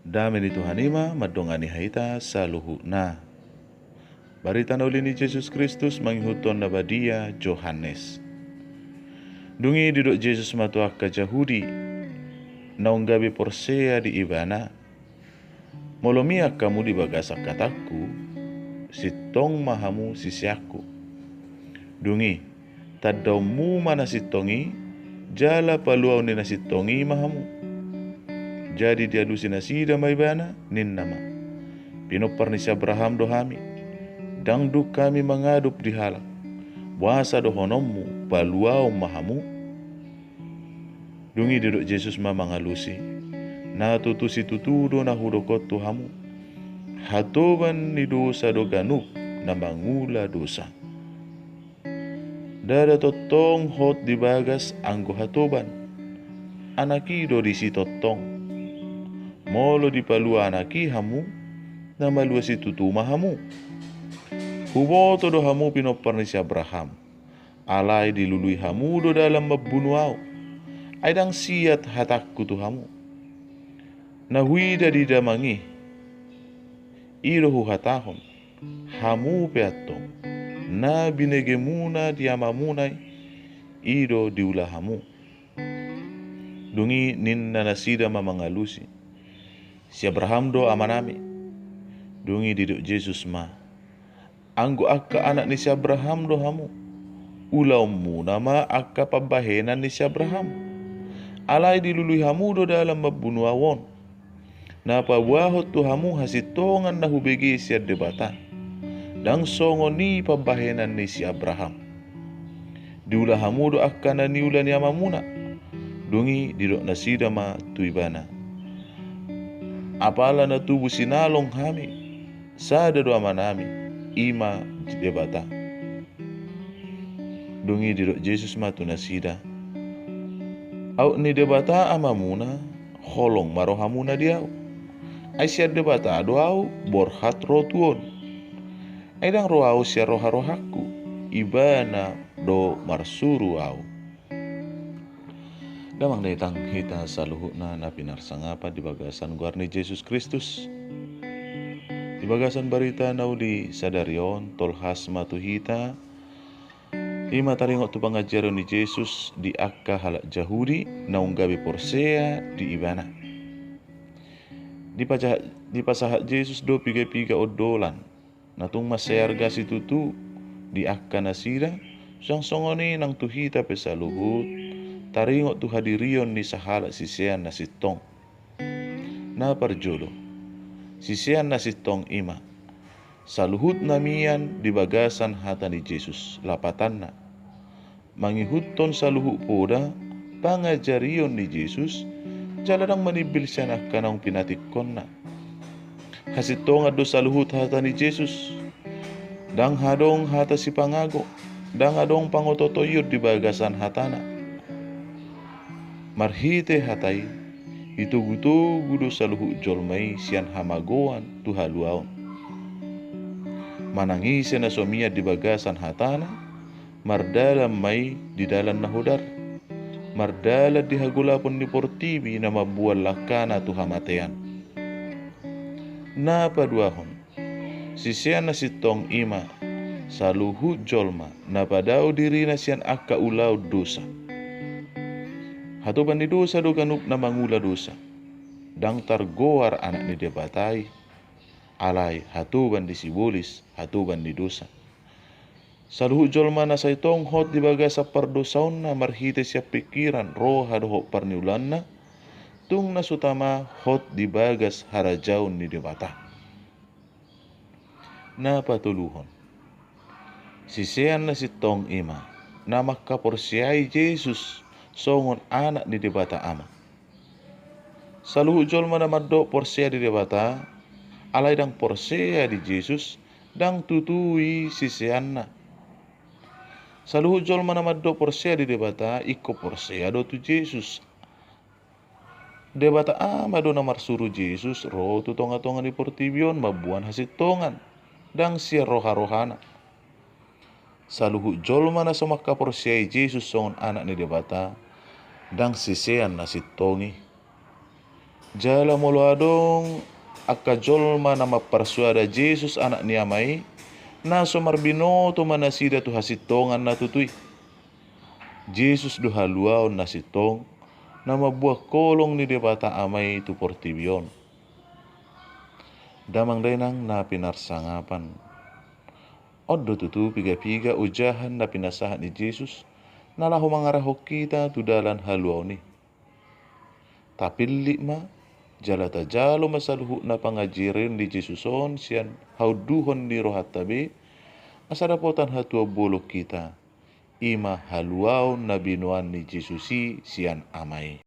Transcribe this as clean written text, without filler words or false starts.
Dami ni Tuhan ima madongani haita saluhu na. Barita na uli ni Jesus Kristus manghuton na badia Johannes. Dungi didok Jesus matuak ka Jahudi naunggabi porsea di ibana. Molomia kamu di bagasak kataku, sitong mahamu sisiaku. Dungi, tadau mu mana sitongi, jala paluau ni nasitongi mahamu. Jadi dia lusi nasida maibana nin nama. Pinopar ni si Abraham dohami, dangduk kami mengadup di halak. Wasa dohonommu paluau mahamu. Dungi duduk Jesus mamangalusi, na tutusi tutudo na hudokot tuhamu. Hatoban ni dosa do ganup na mangula dosa. Dada totong hot di bagas anggo hatoban. Anaki do di si totong. Molo di palua anaki hamu na malua si tutuma hamu. Huboto do hamu pinopar ni si Abraham. Alai dilului hamu do dalam mabunuau. Aidang siat hatakku tu hamu. Nahuida di damangi. Irohu hatahon. Hamu peatong. Na binegemuna diamamunai. Ido diulah hamu. Dungi ninna nasida mamangalusi. Si Abraham do amanami. Dungi diduk Jesus ma. Anggo akka anak ni si Abraham do hamu. Ulaumu nama akka pabahenan ni si Abraham. Alai dilului hamu do dalam mabunuh awon. Napa wahot tu hamu hasitongan na hubegi si debata. Dang songo ni pabahenan ni si Abraham. Diulah hamu do akka na niulah ni amamuna. Dungi diduk nasida ma tuibana. Apala na tubuh sinalong kami, sada do amanami, ima debata. Dungi didok Jesus matu nasida. Au ni debata amamuna, holong marohamuna diau. Aisyar debata do au borhat rotuon. Aidang roau sia roharohaku, ibana do marsuru au. Damang datang kita saluhuna na pinarsangapa di bagasan guarni Jesus Kristus. Di bagasan barita nauli sadarion tolhas matuhita. Ima taringot tu pangajaran ni Jesus di akka halak Jahudi naunggabi porsea di ibana. Di pasahat Jesus do piga-piga odolan. Natung masayarga situtu di akka nasira. Sang songoni nang tuhita pesaluhut. Taringot tu hadirion ni sahala sisean na sitong. Na parjolo. Sisean na sitong ima. Saluhut namian di bagasan hata ni Jesus. Lapatan na. Mangihuton saluhut poda. Pangajarion ni Jesus. Jaladang manibil siya na kanang pinatikon na. Hasitong ado saluhut hata ni Jesus. Dang hadong hata si pangago. Dang hadong pangototoyod di bagasan hatana. Marhite hatai itu gudo saluhu jolmai sian hamagoan tu haluaon. Manangise na somia di bagasan hatana, mardala mai di dalan nahodar. Mardala di hagulapon ni portibi na mabual lakana tu hamatean. Na paduahon, sisian na sitong ima, saluhu jolma na padao diri na sian akka ulau dosa. Hatoban ni dosa do ganup na mangula dosa. Dang targoar anak ni debatai. Alai hatoban di sibolis, hatoban di dosa. Saluhu jolma na saitong hot di baga sa pardosaon na marhite siya pikiran roha doho parniulan na. Tung nasutama hot di bagas harajaon ni debata. Na patuluhon. Sisean na sitong ima na makaporsiay Jesus songon anak di debata ama. Saluhu jolma na maddo porsea di debata, alay dang porsea di Jesus, dang tutui sisean na. Saluhu jolma na maddo porsea di debata, iko porsea do tu Jesus. Debata ama do na marsuru Jesus, roh tu tonga-tonga di portibion, mabuan hasitongan, dang siya roha-rohana. Saluhu jolma na sumakka porsea Jesus songon anak ni debata, dang sisean na sitongi. Jala molo adong akka jolma na maparsuada Jesus anak ni amai, na sumarbinoto manasida tu hasitongan na tutui. Jesus do haluaon na sitong, na mabuah kolong ni debata amai tu portibion. Damang dainang na pinarsangapan. Oddo tutu piga-piga ujahan na pinasahan ni Jesus, nalahu mangarahok kita tu dalan haluaw ni. Tapili ma, jalata jalo masaluhu na pangajirin di Jesuson sian hauduhon ni rohat tabi, asadapotan hatua bolok kita, ima haluaw na binuan ni Jesusi sian amai.